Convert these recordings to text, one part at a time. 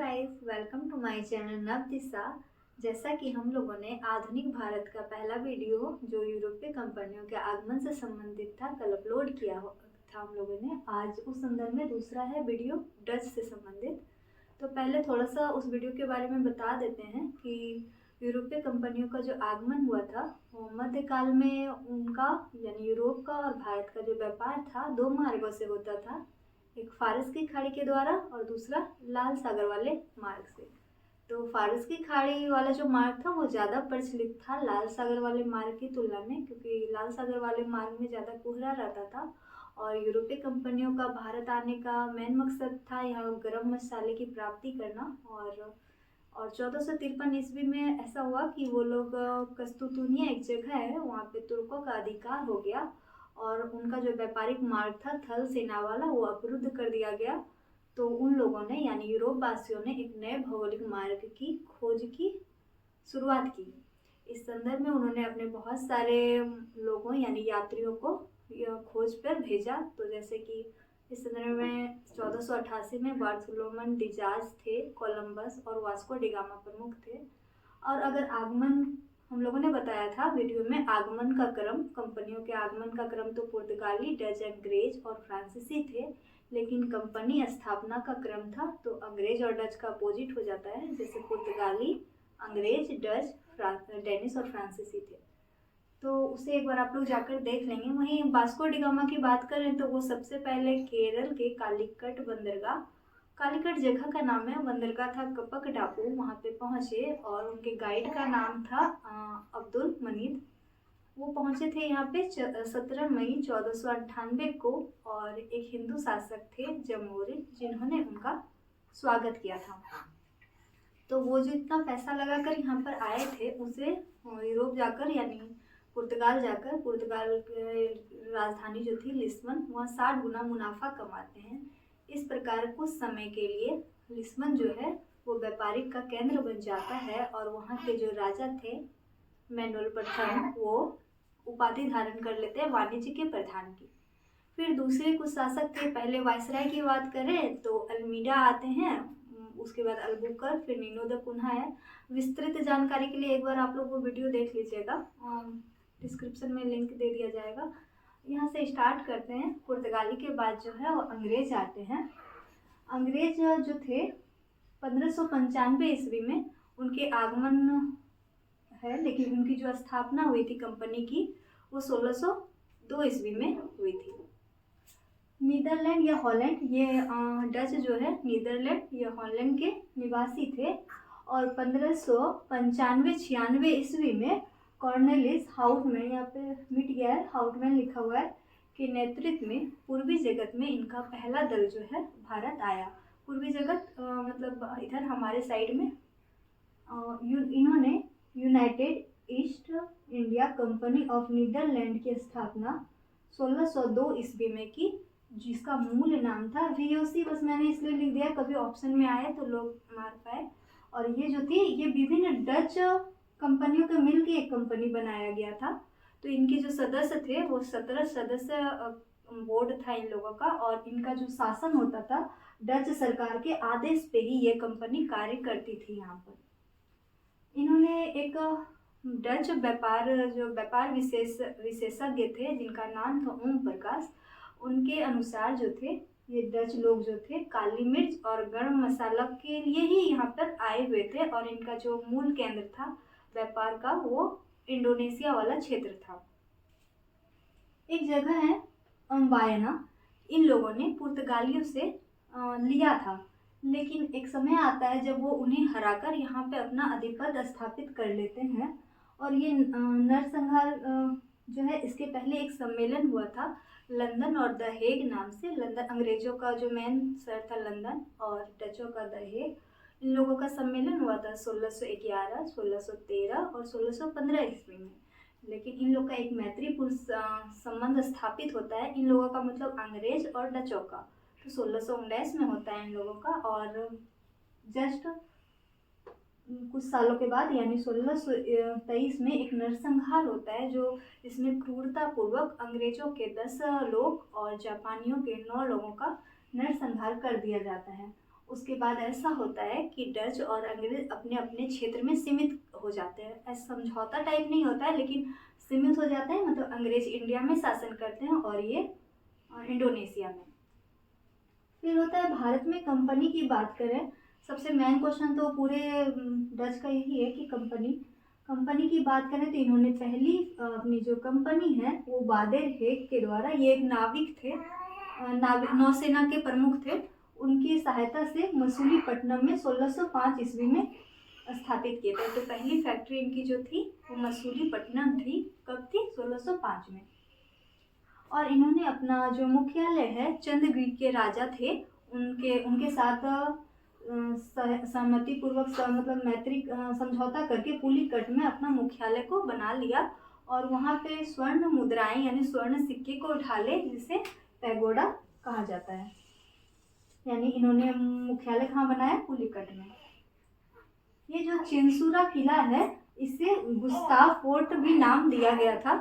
Guys, welcome to my channel Navdisha. जैसा कि हम लोगों ने आधुनिक भारत का पहला वीडियो जो यूरोपीय कंपनियों के आगमन से संबंधित था कल अपलोड किया था हम लोगों ने। आज उस संदर्भ में दूसरा है वीडियो डच से संबंधित। तो पहले थोड़ा सा उस वीडियो के बारे में बता देते हैं कि यूरोपीय कंपनियों का जो आगमन हुआ था वो मध्यकाल में उनका यानी यूरोप का और भारत का जो व्यापार था दो मार्गों से होता था। एक फारस की खाड़ी के द्वारा और दूसरा लाल सागर वाले मार्ग से। तो फारस की खाड़ी वाला जो मार्ग था वो ज़्यादा प्रचलित था लाल सागर वाले मार्ग की तुलना में, क्योंकि लाल सागर वाले मार्ग में ज़्यादा कोहरा रहता था। और यूरोपीय कंपनियों का भारत आने का मेन मकसद था यहाँ गर्म मसाले की प्राप्ति करना। और 1453 ईस्वी में ऐसा हुआ कि वो लोग कस्तूतुनिया एक जगह है वहाँ पे तुर्कों का अधिकार हो गया और उनका जो व्यापारिक मार्ग था थल सेना वाला वो अवरुद्ध कर दिया गया। तो उन लोगों ने यानी यूरोप वासियों ने एक नए भौगोलिक मार्ग की खोज की शुरुआत की। इस संदर्भ में उन्होंने अपने बहुत सारे लोगों यानी यात्रियों को यह खोज पर भेजा। तो जैसे कि इस संदर्भ में 1488 में बार्थोलोमेव डिजाज थे, कोलंबस और वास्को डी गामा प्रमुख थे। और अगर आगमन हम लोगों ने बताया था वीडियो में, आगमन का क्रम, कंपनियों के आगमन का क्रम तो पुर्तगाली, डच, अंग्रेज और फ्रांसीसी थे, लेकिन कंपनी स्थापना का क्रम था तो अंग्रेज और डच का अपोजिट हो जाता है। जैसे पुर्तगाली, अंग्रेज, डच, डेनिश और फ्रांसीसी थे। तो उसे एक बार आप लोग जाकर देख लेंगे। वहीं वास्को डी गामा की बात करें तो वो सबसे पहले केरल के कालीकट बंदरगाह, कालीकट जगह का नाम है, बंदरगाह था कपक डाकू, वहाँ पे पहुँचे और उनके गाइड का नाम था अब्दुल मनीद। वो पहुँचे थे यहाँ पे 17 मई 1498 को और एक हिंदू शासक थे जमोरिन जिन्होंने उनका स्वागत किया था। तो वो जो इतना पैसा लगाकर यहाँ पर आए थे उसे यूरोप जाकर यानी पुर्तगाल जाकर, पुर्तगाल की राजधानी जो थी लिस्बन, वहाँ 60 गुना मुनाफा कमाते हैं। इस प्रकार कुछ समय के लिए लिस्बन जो है वो व्यापारिक का केंद्र बन जाता है और वहाँ के जो राजा थे मैनुअल प्रथम वो उपाधि धारण कर लेते हैं वाणिज्य के प्रधान की। फिर दूसरे कुछ शासक थे, पहले वायसराय की बात करें तो अल्मीडा आते हैं, उसके बाद अल्बुकर, फिर नीनो द कुन्हा है। विस्तृत जानकारी के लिए एक बार आप लोग वो वीडियो देख लीजिएगा, डिस्क्रिप्शन में लिंक दे दिया जाएगा। यहाँ से स्टार्ट करते हैं। पुर्तगाली के बाद जो है वो अंग्रेज आते हैं। अंग्रेज जो थे 1595 ईस्वी में उनके आगमन है, लेकिन उनकी जो स्थापना हुई थी कंपनी की वो 1602 ईस्वी में हुई थी। नीदरलैंड या हॉलैंड, ये डच जो है नीदरलैंड या हॉलैंड के निवासी थे और 1595-96 ईस्वी में कॉर्नेलिस हाउटमैन, यहाँ पे मिट गया है, हाउटमैन लिखा हुआ है, के नेतृत्व में पूर्वी जगत में इनका पहला दल जो है भारत आया। पूर्वी जगत मतलब इधर हमारे साइड में इन्होंने united east India company of Netherland की स्थापना 1602 ईस्वी में की, जिसका मूल नाम था वीओसी। बस मैंने इसलिए लिख दिया कभी ऑप्शन में आए तो लोग मार पाए। और ये जो थी ये विभिन्न डच कंपनियों के मिल के एक कंपनी बनाया गया था। तो इनके जो सदस्य थे वो 17 सदस्य बोर्ड था इन लोगों का और इनका जो शासन होता था डच सरकार के आदेश पे ही ये कंपनी कार्य करती थी। यहाँ पर इन्होंने एक डच व्यापार विशेषज्ञ थे जिनका नाम था ओम प्रकाश, उनके अनुसार जो थे ये डच लोग जो थे काली मिर्च और गरम मसाला के लिए ही यहाँ पर आए हुए थे और इनका जो मूल केंद्र था व्यापार का वो इंडोनेशिया वाला क्षेत्र था। एक जगह है अम्बायना, इन लोगों ने पुर्तगालियों से लिया था, लेकिन एक समय आता है जब वो उन्हें हराकर यहाँ पे अपना आधिपत्य स्थापित कर लेते हैं। और ये नरसंहार जो है इसके पहले एक सम्मेलन हुआ था लंदन और द हेग नाम से। लंदन अंग्रेजों का जो मेन शहर था लंदन और डचों का द हेग। इन लोगों का सम्मेलन हुआ था 1611, 1613 और 1615 ईस्वी में। लेकिन इन लोग का एक मैत्रीपूर्ण संबंध स्थापित होता है, इन लोगों का मतलब अंग्रेज और डचों का। तो 1619 में होता है इन लोगों का और जस्ट कुछ सालों के बाद यानी 1623 में एक नरसंहार होता है जो इसमें क्रूरतापूर्वक अंग्रेजों के 10 लोग और जापानियों के 9 लोगों का नरसंहार कर दिया जाता है। उसके बाद ऐसा होता है कि डच और अंग्रेज अपने अपने क्षेत्र में सीमित हो जाते हैं। ऐसा समझौता टाइप नहीं होता है, लेकिन सीमित हो जाते हैं। मतलब अंग्रेज इंडिया में शासन करते हैं और ये इंडोनेशिया में। फिर होता है भारत में कंपनी की बात करें, सबसे मेन क्वेश्चन तो पूरे डच का यही है कि कंपनी की बात करें तो इन्होंने पहली अपनी जो कंपनी है वो बादेर हेग के द्वारा, ये एक नाविक थे, नौसेना के प्रमुख थे, उनकी सहायता से मसूलीपट्टनम में 1605 ईस्वी में स्थापित किए थे। तो पहली फैक्ट्री इनकी जो थी वो मसूलीपट्टनम थी। कब थी? 1605 में। और इन्होंने अपना जो मुख्यालय है, चंद्रगिरी के राजा थे, उनके साथ सहमति पूर्वक मतलब मैत्रिक समझौता करके पुलिकट में अपना मुख्यालय को बना लिया और वहाँ पे स्वर्ण मुद्राएं यानी स्वर्ण सिक्के को ढाले, जिसे पैगोडा कहा जाता है। यानी इन्होंने मुख्यालय कहाँ बनाया? पुलिकट में। ये जो चिंसूरा किला है, इसे गुस्ताव फोर्ट भी नाम दिया गया था।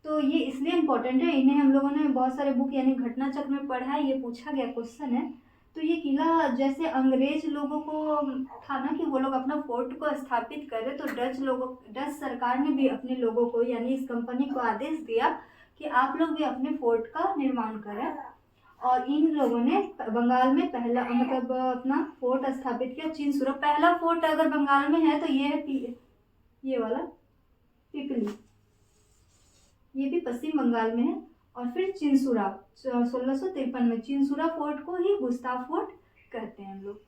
तो ये इसलिए इम्पोर्टेंट है, इन्हें हम लोगों ने बहुत सारे बुक यानी घटना चक्र में पढ़ा है, ये पूछा गया क्वेश्चन है। तो ये किला जैसे अंग्रेज लोगों को था ना कि वो लोग अपना फोर्ट को स्थापित करें, तो डच सरकार ने भी अपने लोगों को यानी इस कंपनी को आदेश दिया कि आप लोग भी अपने फोर्ट का निर्माण करें। और इन लोगों ने बंगाल में पहला मतलब अपना फोर्ट स्थापित किया, चिंसूरा। पहला फोर्ट अगर बंगाल में है तो ये है ये वाला पिपली, ये भी पश्चिम बंगाल में है। और फिर चिंसूरा 1653 में, चिंसूरा फोर्ट को ही गुस्ताव फोर्ट कहते हैं हम लोग।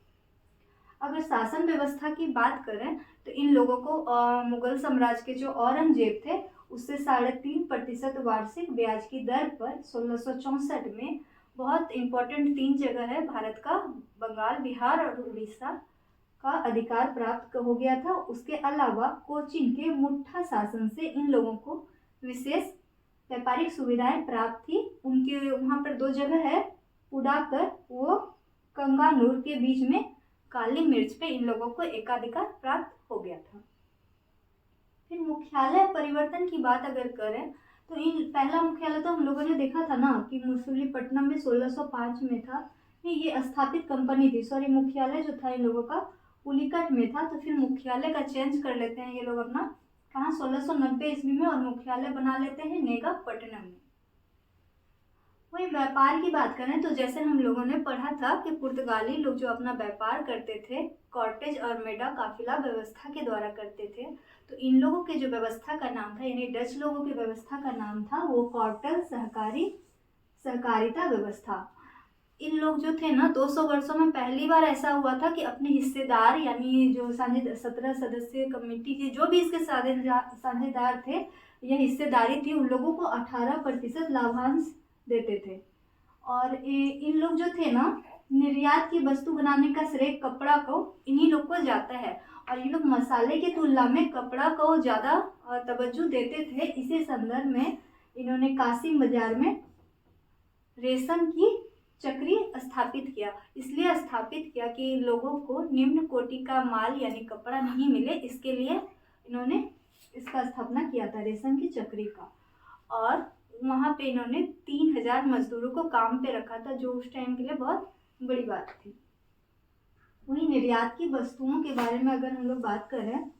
अगर शासन व्यवस्था की बात करें तो इन लोगों को मुगल साम्राज्य के जो औरंगजेब थे उससे 3.5% वार्षिक ब्याज की दर पर 1664 में, बहुत इम्पोर्टेंट 3 जगह है भारत का, बंगाल, बिहार और उड़ीसा का अधिकार प्राप्त हो गया था। उसके अलावा कोचीन के मुठा शासन से इन लोगों को विशेष व्यापारिक सुविधाएं प्राप्त थी। उनके वहाँ पर 2 जगह है, पुडाकर वो कंगानूर के बीच में, काली मिर्च पे इन लोगों को एकाधिकार प्राप्त हो गया था। फिर मुख्यालय परिवर्तन की बात अगर करें तो पहला मुख्यालय तो हम लोगों ने देखा था ना कि मसूलीपट्टनम में 1605 में था। ये स्थापित कंपनी थी, सॉरी मुख्यालय जो था इन लोगों का पुलिकट में था। तो फिर मुख्यालय का चेंज कर लेते हैं ये लोग अपना, कहाँ? 1690 ईस्वी में, और मुख्यालय बना लेते हैं नेगापट्टनम में। वही व्यापार की बात करें तो जैसे हम लोगों ने पढ़ा था कि पुर्तगाली लोग जो अपना व्यापार करते थे कॉर्टेज और मेडा काफिला व्यवस्था के द्वारा करते थे। तो इन लोगों के जो व्यवस्था का नाम था यानी डच लोगों की व्यवस्था का नाम था वो कॉर्टल सहकारिता व्यवस्था। इन लोग जो थे ना 200 वर्षों में पहली बार ऐसा हुआ था कि अपने हिस्सेदार यानी जो 17 सदस्यीय कमेटी के जो भी इसके साझेदार थे या हिस्सेदारी थी, उन लोगों को 18% लाभांश देते थे। और इन लोग जो थे ना, निर्यात की वस्तु बनाने का श्रेय कपड़ा को इन्हीं लोग को जाता है। और ये लोग मसाले की तुलना में कपड़ा को ज़्यादा तवज्जो देते थे। इसी संदर्भ में इन्होंने कासिम बाजार में रेशम की चक्री स्थापित किया। इसलिए स्थापित किया कि लोगों को निम्न कोटि का माल यानी कपड़ा नहीं मिले, इसके लिए इन्होंने इसका स्थापना किया था, रेशम की चक्री का। और वहाँ पे इन्होंने 3000 मजदूरों को काम पे रखा था, जो उस टाइम के लिए बहुत बड़ी बात थी। वहीं निर्यात की वस्तुओं के बारे में अगर हम लोग बात करें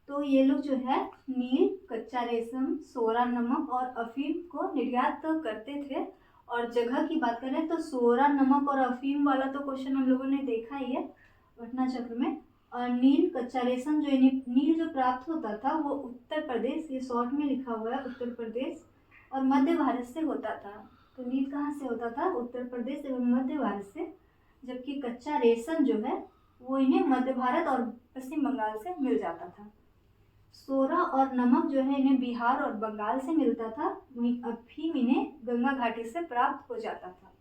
तो ये लोग जो है नील, कच्चा रेशम, सोरा, नमक और अफीम को निर्यात करते थे। और जगह की बात करें तो सोरा, नमक और अफीम वाला तो क्वेश्चन हम लोगों ने देखा ही है घटना चक्र में। और नील, कच्चा रेशम जो नील जो प्राप्त होता था वो उत्तर प्रदेश, ये शॉर्ट में लिखा हुआ है उत्तर प्रदेश और मध्य भारत से होता था। तो नील कहाँ से होता था? उत्तर प्रदेश एवं मध्य भारत से। जबकि कच्चा रेशम जो है वो इन्हें मध्य भारत और पश्चिम बंगाल से मिल जाता था। सोरा और नमक जो है इन्हें बिहार और बंगाल से मिलता था। वहीं अफीम इन्हें गंगा घाटी से प्राप्त हो जाता था।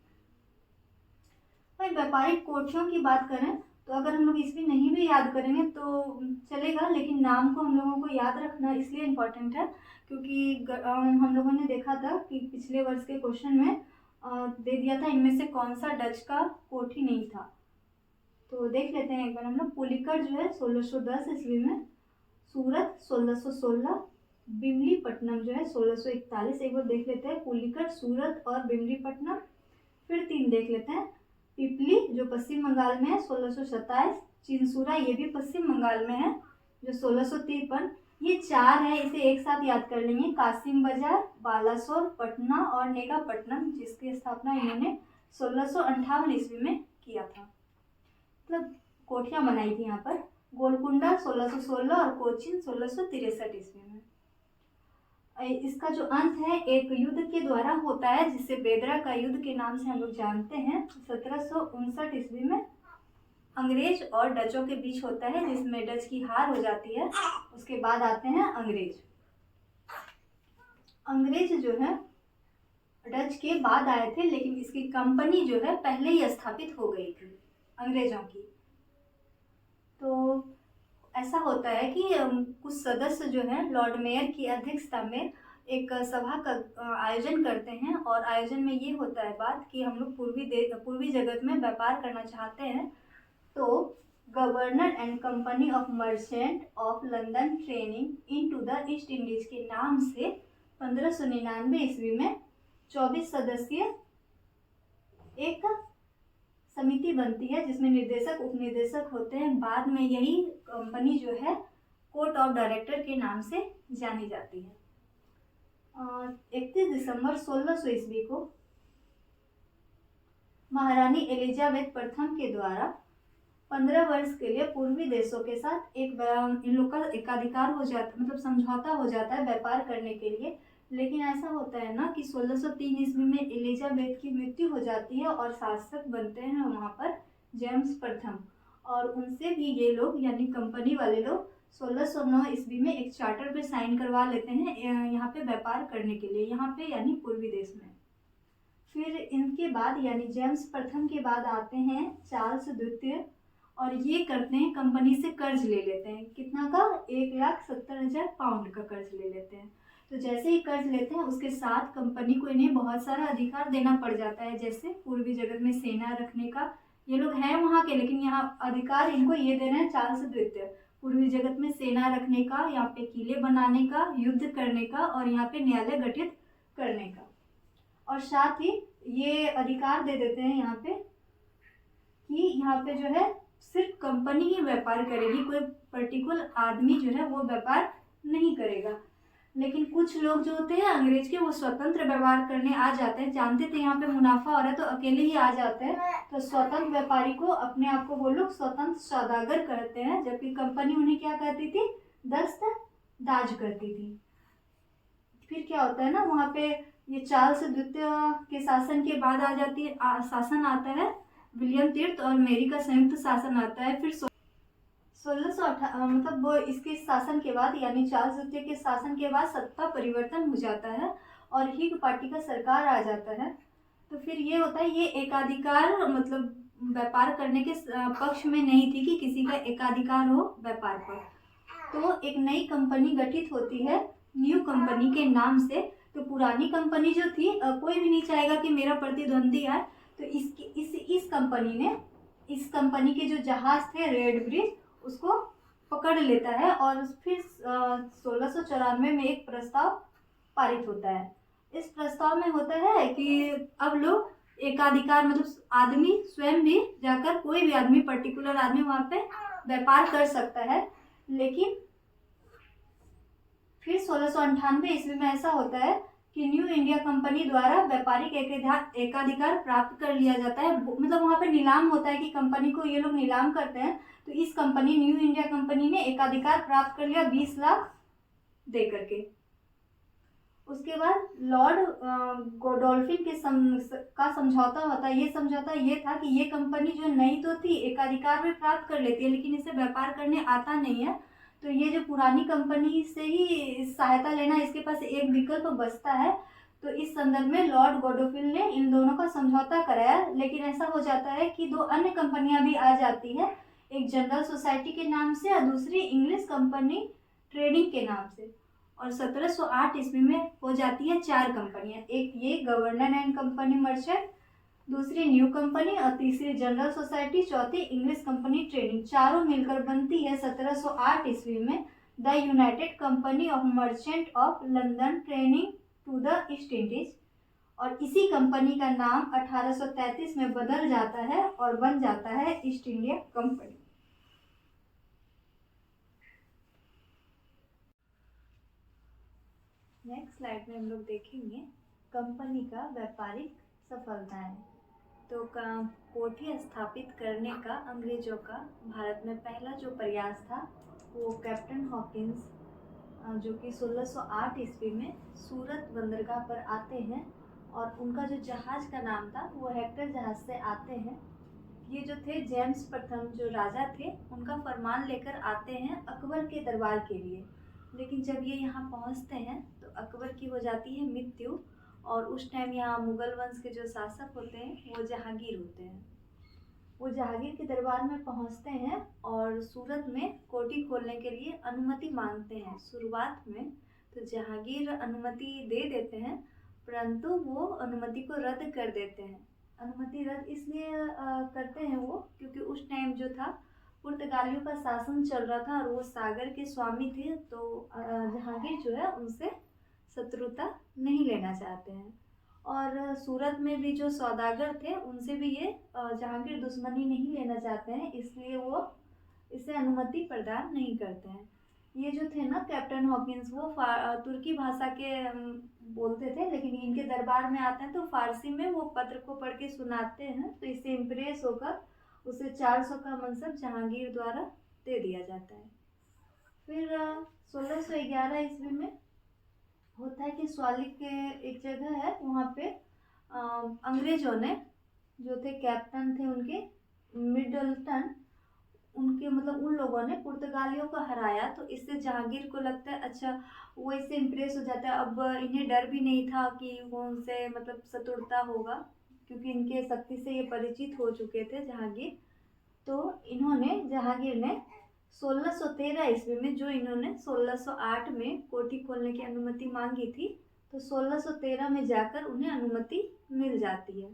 वहीं व्यापारिक कोठियों की बात करें तो अगर हम लोग इसमें नहीं भी याद करेंगे तो चलेगा, लेकिन नाम को हम लोगों को याद रखना इसलिए इम्पोर्टेंट है क्योंकि हम लोगों ने देखा था कि पिछले वर्ष के क्वेश्चन में दे दिया था इनमें से कौन सा डच का कोठी नहीं था। तो देख लेते हैं एक बार हम लोग। पुलिकट जो है 1610 ईस्वी में, सूरत 1616, बिमलीपट्टनम जो है 1641। एक बार देख लेते हैं पुलिकट, सूरत और बिमलीपट्टनम। फिर 3 देख लेते हैं, पिपली जो पश्चिम बंगाल में है 1627, चिंसुरा ये भी पश्चिम बंगाल में है जो 1653। ये 4 है, इसे एक साथ याद कर लेंगे। कासिम बाजार, बालासोर, पटना और नेगापट्टनम, जिसकी स्थापना इन्होंने 1658 ईस्वी में किया था। मतलब कोठियाँ बनाई थी यहाँ पर। गोलकुंडा 1616 और कोचीन 1663 ईस्वी में। इसका जो अंत है एक युद्ध के द्वारा होता है जिसे बेदरा का युद्ध के नाम से हम लोग जानते हैं। 1759 ईस्वी में अंग्रेज और डचों के बीच होता है, जिसमें डच की हार हो जाती है। उसके बाद आते हैं अंग्रेज। अंग्रेज जो है डच के बाद आए थे, लेकिन इसकी कंपनी जो है पहले ही स्थापित हो गई थी अंग्रेजों की। तो ऐसा होता है कि कुछ सदस्य जो हैं लॉर्ड मेयर की अध्यक्षता में एक सभा का आयोजन करते हैं, और आयोजन में ये होता है बात कि हम लोग पूर्वी जगत में व्यापार करना चाहते हैं। तो governor and company of merchant of London training into the East Indies के नाम से 1599 ईस्वी में 24 सदस्यीय एक समिति बनती है, जिसमें निर्देशक उपनिदेशक होते हैं। बाद में यही कंपनी जो है कोर्ट ऑफ डायरेक्टर के नाम से जानी जाती है। 31 दिसंबर 1600 ईस्वी को महारानी एलिजाबेथ प्रथम के द्वारा 15 वर्ष के लिए पूर्वी देशों के साथ इन लोग का एकाधिकार हो जाता, मतलब समझौता हो जाता है व्यापार करने के लिए। लेकिन ऐसा होता है ना कि 1603 ईस्वी में एलिजाबेथ की मृत्यु हो जाती है और शासक बनते हैं वहाँ पर जेम्स प्रथम, और उनसे भी ये लोग यानी कंपनी वाले लोग 1609 ईस्वी में एक चार्टर पे साइन करवा लेते हैं यहाँ पे व्यापार करने के लिए, यहाँ पे यानी पूर्वी देश में। फिर इनके बाद यानी जेम्स प्रथम के बाद आते हैं चार्ल्स द्वितीय, और ये करते हैं कंपनी से कर्ज ले लेते हैं। कितना का? 1,70,000 पाउंड का कर्ज ले लेते हैं। तो जैसे ही कर्ज लेते हैं उसके साथ कंपनी को इन्हें बहुत सारा अधिकार देना पड़ जाता है, जैसे पूर्वी जगत में सेना रखने का। ये लोग हैं वहाँ के, लेकिन यहाँ अधिकार इनको ये दे रहे हैं चार्ल्स द्वितीय, पूर्वी जगत में सेना रखने का, यहाँ पे किले बनाने का, युद्ध करने का और यहाँ पे न्यायालय गठित करने का। और साथ ही ये अधिकार दे देते हैं यहाँ पे कि यहाँ पे जो है सिर्फ कंपनी ही व्यापार करेगी, कोई पर्टिकुलर आदमी जो है वो व्यापार नहीं करेगा। लेकिन कुछ लोग जो होते हैं अंग्रेज के, वो स्वतंत्र व्यवहार करने आ जाते हैं। जानते थे यहाँ पे मुनाफा हो रहा है तो अकेले ही आ जाते हैं। तो स्वतंत्र व्यापारी को अपने आप को वो लोग स्वतंत्र सौदागर कहते हैं, जबकि कंपनी उन्हें क्या कहती थी? दस्तदाज करती थी। फिर क्या होता है ना, वहाँ पे ये चार्ल्स द्वितीय के शासन के बाद आ जाती है शासन आता है विलियम तीर्थ और मेरी का संयुक्त शासन आता है। फिर 1618 मतलब वो इसके शासन के बाद यानी चार्ल्स द्वितीय के शासन के बाद सत्ता परिवर्तन हो जाता है और हिग पार्टी का सरकार आ जाता है। तो फिर ये होता है, ये एकाधिकार मतलब व्यापार करने के पक्ष में नहीं थी कि किसी का एकाधिकार हो व्यापार पर। तो एक नई कंपनी गठित होती है न्यू कंपनी के नाम से। तो पुरानी कंपनी जो थी कोई भी नहीं चाहेगा कि मेरा प्रतिद्वंदी आए, तो इस कंपनी ने इस कंपनी के जो जहाज थे रेड ब्रिज उसको पकड़ लेता है और फिर 1694 में एक प्रस्ताव पारित होता है। इस प्रस्ताव में होता है कि अब लोग एकाधिकार मतलब आदमी स्वयं भी जाकर, कोई भी आदमी पर्टिकुलर आदमी वहाँ पे व्यापार कर सकता है। लेकिन फिर 1698 ईस्वी में ऐसा होता है कि न्यू इंडिया कंपनी द्वारा व्यापारिक एकाधिकार प्राप्त कर लिया जाता है। मतलब वहाँ पे नीलाम होता है कि कंपनी को ये लोग नीलाम करते हैं। तो इस कंपनी न्यू इंडिया कंपनी ने एकाधिकार प्राप्त कर लिया 20 लाख दे करके। उसके बाद लॉर्ड गोडोल्फिन का समझौता होता है। ये समझौता ये था कि ये कंपनी जो नई तो थी एकाधिकार में प्राप्त कर लेती है, लेकिन इसे व्यापार करने आता नहीं है। तो ये जो पुरानी कंपनी से ही सहायता लेना, इसके पास एक विकल्प बचता है। तो इस संदर्भ में लॉर्ड गोडोल्फिन ने इन दोनों का समझौता कराया। लेकिन ऐसा हो जाता है कि दो अन्य कंपनियां भी आ जाती है, एक जनरल सोसाइटी के नाम से और दूसरी इंग्लिश कंपनी ट्रेडिंग के नाम से। और 1708 ईस्वी में हो जाती है 4 कंपनियां, एक ये गवर्नर एंड कंपनी मर्चेंट, दूसरी न्यू कंपनी और तीसरी जनरल सोसाइटी, चौथी इंग्लिश कंपनी ट्रेडिंग। चारों मिलकर बनती है 1708 ईस्वी में the united company of merchant of London trading to the East Indies. और इसी कंपनी का नाम 1833 में बदल जाता है और बन जाता है east India company. Next slide में हम लोग देखेंगे कंपनी का व्यापारिक सफलताएं। तो कोठी स्थापित करने का अंग्रेजों का भारत में पहला जो प्रयास था वो कैप्टन हॉकिंस जो कि 1608 ईस्वी में सूरत बंदरगाह पर आते हैं और उनका जो जहाज का नाम था वो हेक्टर जहाज से आते हैं। ये जो थे जेम्स प्रथम जो राजा थे उनका फरमान लेकर आते हैं अकबर के दरबार के लिए, लेकिन जब ये यहाँ पहुँचते हैं तो अकबर की हो जाती है मृत्यु और उस टाइम यहाँ मुगल वंश के जो शासक होते हैं वो जहांगीर होते हैं। वो जहांगीर के दरबार में पहुँचते हैं और सूरत में कोठी खोलने के लिए अनुमति मांगते हैं। शुरुआत में तो जहांगीर अनुमति दे देते हैं, परंतु वो अनुमति को रद्द कर देते हैं। अनुमति रद्द इसलिए करते हैं वो क्योंकि उस टाइम जो था पुर्तगालियों का शासन चल रहा था और वो सागर के स्वामी थे, तो जहांगीर जो है उनसे शत्रुता नहीं लेना चाहते हैं। और सूरत में भी जो सौदागर थे उनसे भी ये जहांगीर दुश्मनी नहीं लेना चाहते हैं, इसलिए वो इसे अनुमति प्रदान नहीं करते हैं। ये जो थे ना कैप्टन हॉकिंस वो तुर्की भाषा के बोलते थे, लेकिन इनके दरबार में आते हैं तो फारसी में वो पत्र को पढ़ के सुनाते हैं, तो इससे इम्प्रेस होकर उसे 400 का मनसब जहांगीर द्वारा दे दिया जाता है। फिर 1611 ईस्वी में होता है कि स्वालिक के एक जगह है वहाँ पे अंग्रेजों ने जो थे कैप्टन थे उनके मिडलटन, उनके मतलब उन लोगों ने पुर्तगालियों को हराया, तो इससे जहांगीर को लगता है अच्छा वो इससे इम्प्रेस हो जाता है। अब इन्हें डर भी नहीं था कि वो उनसे मतलब शत्रुता होगा क्योंकि इनके शक्ति से ये परिचित हो चुके थे जहांगीर। तो इन्होंने जहांगीर ने 1613 ईस्वी में जो इन्होंने 1608 में कोठी खोलने की अनुमति मांगी थी, तो 1613 में जाकर उन्हें अनुमति मिल जाती है।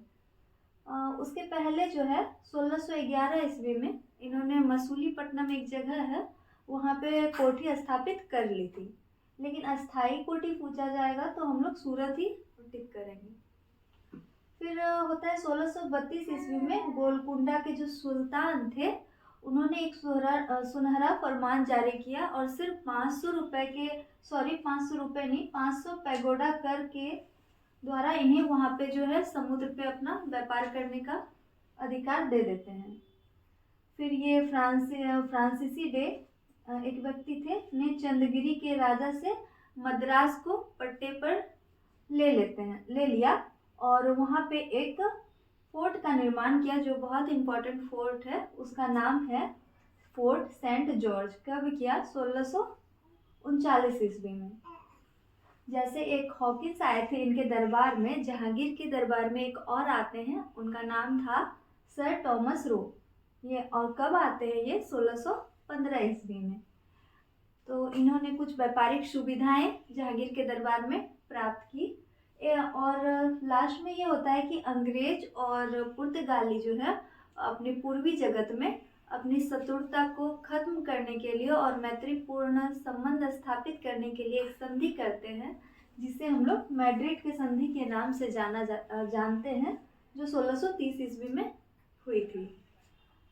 उसके पहले जो है 1611 ईस्वी में इन्होंने मसूलीपट्टनम एक जगह है वहाँ पे कोठी स्थापित कर ली थी, लेकिन अस्थाई कोठी पूछा जाएगा तो हम लोग सूरत ही टिक करेंगे। फिर होता है 1632 ईस्वी में गोलकुंडा के जो सुल्तान थे उन्होंने एक सुनहरा फरमान जारी किया और सिर्फ 500 रुपए नहीं 500 पैगोडा कर के द्वारा इन्हें वहाँ पे जो है समुद्र पे अपना व्यापार करने का अधिकार दे देते हैं। फिर ये फ्रांसीसी डे एक व्यक्ति थे ने चंद्रगिरी के राजा से मद्रास को पट्टे पर ले लिया और वहाँ पे एक फोर्ट का निर्माण किया जो बहुत इम्पोर्टेंट फोर्ट है, उसका नाम है फोर्ट सेंट जॉर्ज। कब किया? 1639 ईस्वी में। जैसे एक हॉकिंस आए थे इनके दरबार में, जहांगीर के दरबार में एक और आते हैं, उनका नाम था सर टॉमस रो। ये और कब आते हैं? ये 1615 ईस्वी में। तो इन्होंने कुछ व्यापारिक सुविधाएं जहांगीर के दरबार में प्राप्त की। और लास्ट में ये होता है कि अंग्रेज और पुर्तगाली जो है अपने पूर्वी जगत में अपनी शत्रुता को खत्म करने के लिए और मैत्रीपूर्ण संबंध स्थापित करने के लिए एक संधि करते हैं, जिसे हम लोग मैड्रिड के संधि के नाम से जानते हैं, जो 1630 ईस्वी में हुई थी।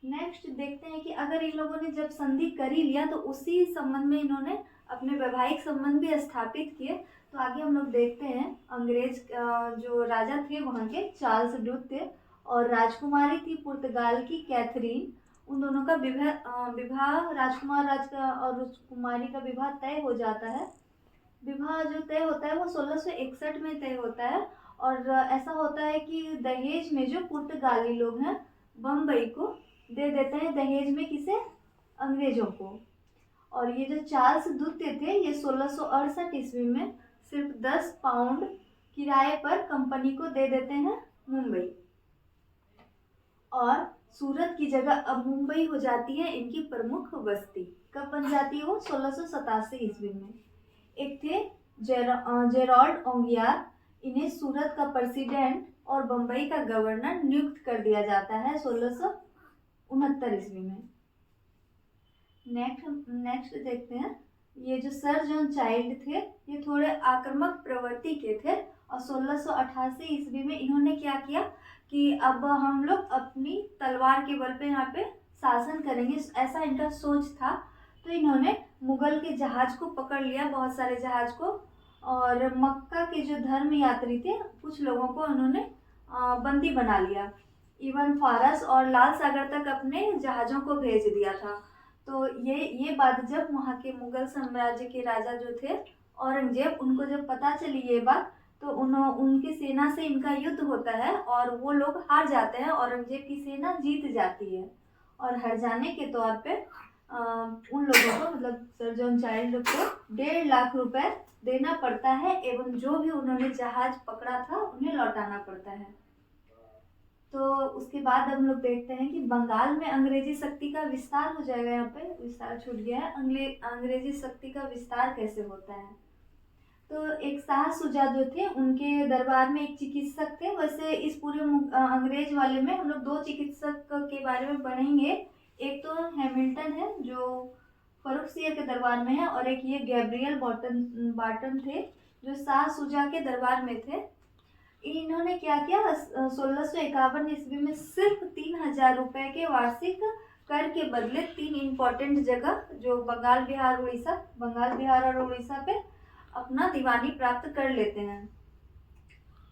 नेक्स्ट देखते हैं कि अगर इन लोगों ने जब संधि कर ही लिया तो उसी संबंध में इन्होंने अपने वैवाहिक संबंध भी स्थापित किए। तो आगे हम लोग देखते हैं अंग्रेज जो राजा थे वहाँ के चार्ल्स ड्यूक थे और राजकुमारी थी पुर्तगाल की कैथरीन। उन दोनों का विवाह राजकुमार और राजकुमारी का विवाह तय हो जाता है। विवाह जो तय होता है वो 1661 में तय होता है और ऐसा होता है कि दहेज में जो पुर्तगाली लोग हैं बम्बई को दे देते हैं दहेज में, किसे? अंग्रेजों को। और ये जो चार्ल्स द्वितीय थे ये 1668 ईस्वी में सिर्फ 10 पाउंड किराए पर कंपनी को दे देते हैं मुंबई, और सूरत की जगह अब मुंबई हो जाती है इनकी प्रमुख बस्ती। कब बन जाती है वो? 1687 ईस्वी में। एक थे जेराल्ड ओंगियार, इन्हें सूरत का प्रेसिडेंट और बम्बई का गवर्नर नियुक्त कर दिया जाता है 1669 ईस्वी में। नेक्स्ट देखते हैं, ये जो सर जॉन चाइल्ड थे ये थोड़े आक्रामक प्रवृत्ति के थे और 1688 ईस्वी में इन्होंने क्या किया कि अब हम लोग अपनी तलवार के बल पे यहाँ पे शासन करेंगे, ऐसा इनका सोच था। तो इन्होंने मुगल के जहाज को पकड़ लिया, बहुत सारे जहाज को, और मक्का के जो धर्म यात्री थे कुछ लोगों को उन्होंने बंदी बना लिया। इवन फारस और लाल सागर तक अपने जहाज़ों को भेज दिया था। तो ये बात जब वहाँ के मुगल साम्राज्य के राजा जो थे औरंगजेब, उनको जब पता चली ये बात, तो उनकी सेना से इनका युद्ध होता है और वो लोग हार जाते हैं, औरंगजेब की सेना जीत जाती है। और हार जाने के तौर पे उन लोगों को, मतलब सर जॉन चाइल्ड को 1.5 लाख रुपए देना पड़ता है, एवं जो भी उन्होंने जहाज पकड़ा था उन्हें लौटाना पड़ता है। तो उसके बाद हम लोग देखते हैं कि बंगाल में अंग्रेजी शक्ति का विस्तार हो जाएगा। यहाँ पे विस्तार छूट गया है। अंग्रेजी शक्ति का विस्तार कैसे होता है? तो एक शाह सुजा जो थे, उनके दरबार में एक चिकित्सक थे। वैसे इस पूरे अंग्रेज वाले में हम लोग 2 चिकित्सक के बारे में पढ़ेंगे। एक तो हैमिल्टन है जो फर्रुखसियर के दरबार में है, और एक ये गैब्रियल बार्टन थे जो शाह सुजा के दरबार में थे। इन्होंने क्या किया, 1651 ईस्वी में सिर्फ 3000 रुपए के वार्षिक कर के बदले 3 इम्पोर्टेंट जगह जो बंगाल बिहार और उड़ीसा पे अपना दीवानी प्राप्त कर लेते हैं।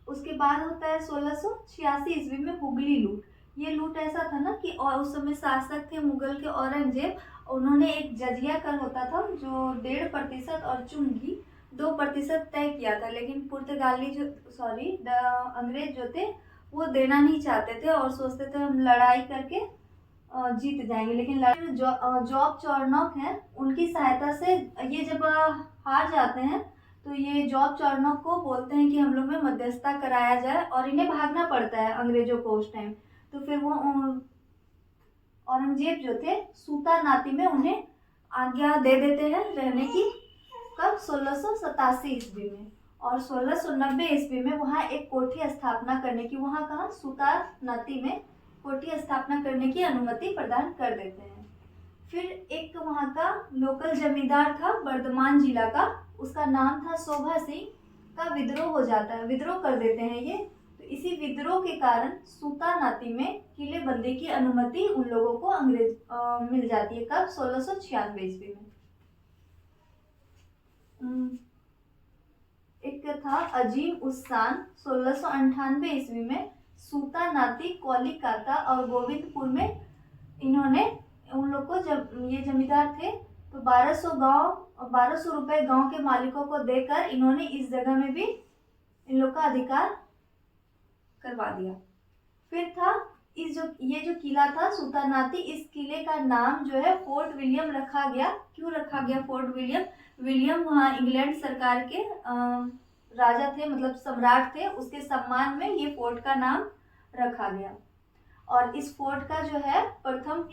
उसके बाद होता है 1686 ईस्वी में हुगली लूट। ये लूट ऐसा था ना कि और उस समय शासक थे मुगल के औरंगजेब, उन्होंने एक जजिया कर होता था जो 1.5% और चुंगी 2% तय किया था, लेकिन अंग्रेज जो थे वो देना नहीं चाहते थे और सोचते थे हम लड़ाई करके जीत जाएंगे। लेकिन जॉब चौरनॉक है, उनकी सहायता से ये जब हार जाते हैं तो ये जॉब चौरनॉक को बोलते हैं कि हम लोग में मध्यस्थता कराया जाए, और इन्हें भागना पड़ता है अंग्रेजों को उस टाइम। तो फिर वो औरंगजेब जो थे सूता नाती में उन्हें आज्ञा दे देते हैं रहने की। कब? 1687 ईस्वी में। और 1690 ईस्वी में वहाँ एक कोठी स्थापना करने की, वहाँ कहाँ, सूता नाती में कोठी स्थापना करने की अनुमति प्रदान कर देते हैं। फिर एक वहाँ का लोकल जमींदार था बर्धमान जिला का, उसका नाम था शोभा सिंह, का विद्रोह हो जाता है, विद्रोह कर देते हैं ये। तो इसी विद्रोह के कारण सूता नाती में किलेबंदी की अनुमति उन लोगों को मिल जाती है। कब? 1696 ईस्वी में। एक था अजीम उस्सान, 1698 ईस्वी में सूता नाती कोलिकाता और गोविंदपुर में इन्होंने उन लोग को, जब ये जमींदार थे तो 1200 रुपए गांव के मालिकों को देकर इन्होंने इस जगह में भी इन लोग का अधिकार करवा दिया। फिर था ये जो किला था सूतानाती, इस किले का नाम जो है फोर्ट विलियम रखा गया। क्यों रखा गया फोर्ट विलियम? वहाँ इंग्लैंड सरकार के राजा थे, मतलब सम्राट थे, उसके सम्मान में ये फोर्ट का नाम रखा गया। और इस फोर्ट का जो है प्रथम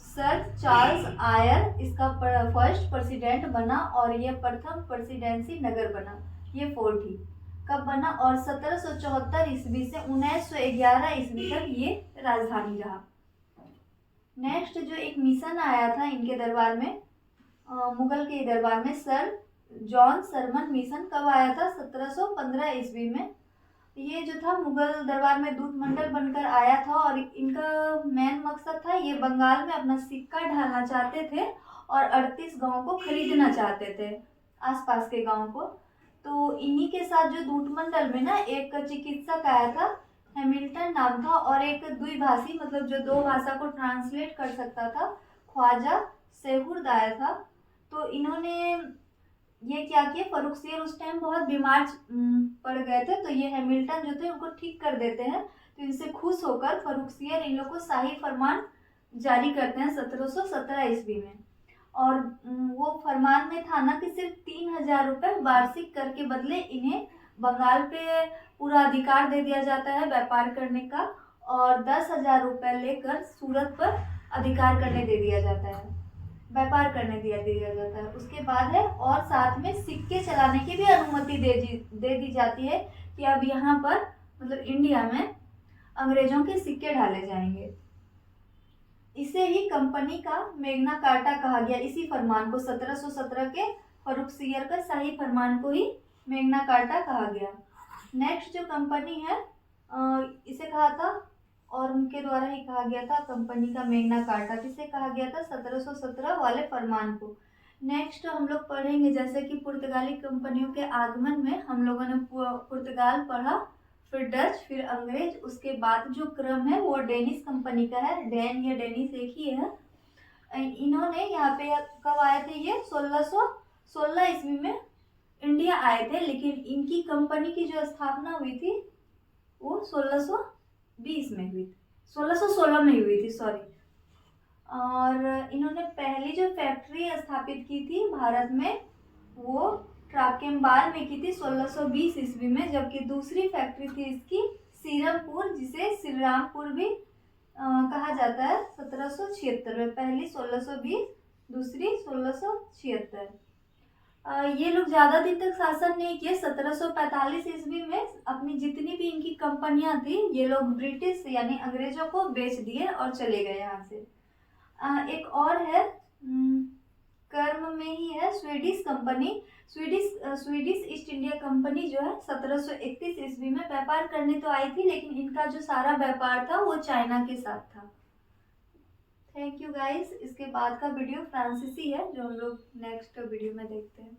सर चार्ल्स आयर इसका फर्स्ट प्रेसिडेंट बना, और ये प्रथम प्रेसिडेंसी नगर बना ये फोर्ट ही। कब बना? और 1774 ईस्वी से 1911 ईस्वी तक ये राजधानी रहा। नेक्स्ट जो एक मिशन आया था इनके दरबार में, मुगल के दरबार में, सर जॉन सरमन मिशन कब आया था? 1715 ईस्वी में। ये जो था मुगल दरबार में दूत मंडल बनकर आया था, और इनका मेन मकसद था ये बंगाल में अपना सिक्का ढालना चाहते थे और 38 गाँव को खरीदना चाहते थे, आसपास के गाँव को। तो इन्हीं के साथ जो दूत मंडल में ना एक चिकित्सक आया था, हैमिल्टन नाम था, और एक द्विभाषी, मतलब जो 2 भाषा को ट्रांसलेट कर सकता था, ख्वाजा सेहुर्द आया था। तो इन्होंने ये क्या किया, फर्रुखसियर उस टाइम बहुत बीमार पड़ गए थे, तो ये हैमिल्टन जो थे उनको ठीक कर देते हैं। तो इनसे खुश होकर फर्रुखसियर इन लोग को शाही फरमान जारी करते हैं 1717 ईस्वी में। और वो फरमान में था ना कि सिर्फ 3000 रुपये वार्षिक कर के बदले इन्हें बंगाल पे पूरा अधिकार दे दिया जाता है व्यापार करने का, और 10,000 रुपये लेकर सूरत पर अधिकार करने दे दिया जाता है, व्यापार करने दिया जाता है। उसके बाद है, और साथ में सिक्के चलाने की भी अनुमति दे दी जाती है कि अब यहाँ पर, मतलब इंडिया में, अंग्रेजों के सिक्के ढाले जाएंगे। इसे ही कंपनी का मेग्ना कार्टा कहा गया। इसी फरमान को 1717 के फर्रुखसियर का शाही फरमान को ही मेग्ना कार्टा कहा गया। नेक्स्ट जो कंपनी है इसे कहा था, और उनके द्वारा ही कहा गया था कंपनी का मैग्ना कार्टा, किसे कहा गया था 1717 वाले फरमान को। नेक्स्ट हम लोग पढ़ेंगे जैसे कि पुर्तगाली कंपनियों के आगमन में हम लोगों ने पुर्तगाल पढ़ा, फिर डच, फिर अंग्रेज, उसके बाद जो क्रम है वो डेनिश कंपनी का है। डैन या डेनिश एक ही है। इन्होंने यहाँ पे कब आए थे, ये 1616 ईस्वी में इंडिया आए थे, लेकिन इनकी कंपनी की जो स्थापना हुई थी वो 1620 में हुई थी, 1616 में हुई थी, सॉरी। और इन्होंने पहली जो फैक्ट्री स्थापित की थी भारत में वो ट्राकेम्बार में की थी 1620 ईस्वी में, जबकि दूसरी फैक्ट्री थी इसकी सीरमपुर, जिसे श्रीरामपुर भी कहा जाता है, 1776 में। पहली 1620, दूसरी 1676। ये लोग ज़्यादा दिन तक शासन नहीं किए। 1745 ईस्वी में अपनी जितनी भी इनकी कंपनियां थी ये लोग ब्रिटिश यानी अंग्रेजों को बेच दिए और चले गए यहाँ से। एक और है कर्म में ही है Swedish company. Swedish east India company जो है 1731 ईस्वी में व्यापार करने तो आई थी, लेकिन इनका जो सारा व्यापार था वो चाइना के साथ था। Thank you guys. इसके बाद का वीडियो फ्रांसीसी है जो हम लोग नेक्स्ट वीडियो में देखते हैं।